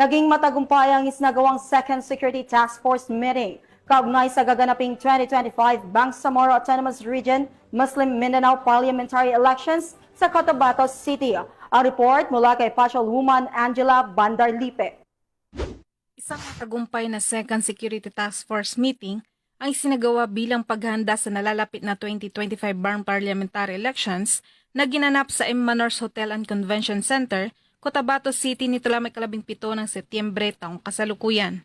Naging matagumpay ang isinagawang Second Security Task Force meeting kaugnay sa gaganaping 2025 Bangsamoro Autonomous Region Muslim Mindanao Parliamentary Elections sa Cotabato City. Ang report mula kay Patrolwoman Angela Bandarlipe. Isang matagumpay na Second Security Task Force meeting ang isinagawa bilang paghahanda sa nalalapit na 2025 Barn Parliamentary Elections na ginanap sa M. Manors Hotel and Convention Center, Cotabato City nito lamang 17 ng Setyembre taong kasalukuyan.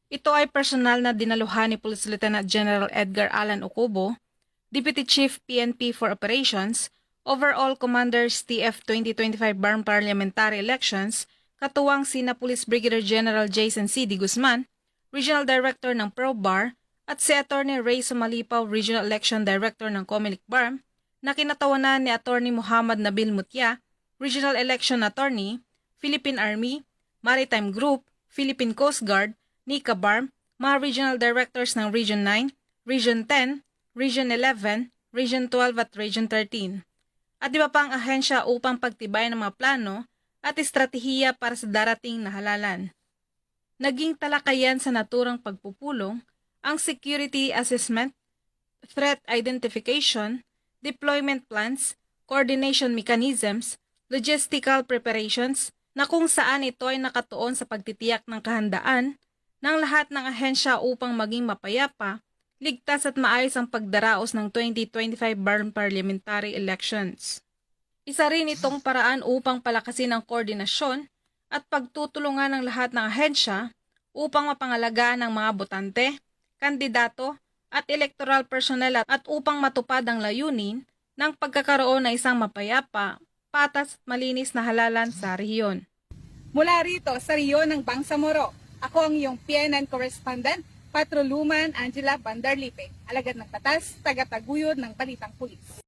Ito ay personal na dinaluhan ni Police Lieutenant General Edgar Alan Ocobo, Deputy Chief PNP for Operations, Overall Commanders TF 2025 Barn Parliamentary Elections, katuwang sina Police Brigadier General Jason C. D. Guzman, Regional Director ng ProBar, at si Attorney Ray Sumalipaw, Regional Election Director ng Comelec BARM, na kinatawanan ni Attorney Muhammad Nabil Mutya, Regional Election Attorney, Philippine Army, Maritime Group, Philippine Coast Guard, NICA BARM, mga Regional Directors ng Region 9, Region 10, Region 11, Region 12 at Region 13. At iba pang ahensya upang pagtibay ng mga plano at estratehiya para sa darating na halalan. Naging talakayan sa naturang pagpupulong ang security assessment, threat identification, deployment plans, coordination mechanisms, logistical preparations na kung saan ito ay nakatuon sa pagtitiyak ng kahandaan ng lahat ng ahensya upang maging mapayapa, ligtas at maayos ang pagdaraos ng 2025 Barn Parliamentary Elections. Isa rin itong paraan upang palakasin ang koordinasyon at pagtutulungan ng lahat ng ahensya upang mapangalagaan ng mga botante, kandidato at electoral personnel at upang matupad ang layunin ng pagkakaroon ng isang mapayapa, patas at malinis na halalan sa rehiyon. Mula rito sa rehiyon ng Bangsamoro, ako ang iyong PNN correspondent, Patrolwoman Angela Bandarlipe, alagad ng batas, tagataguyod ng Balitang Pulis.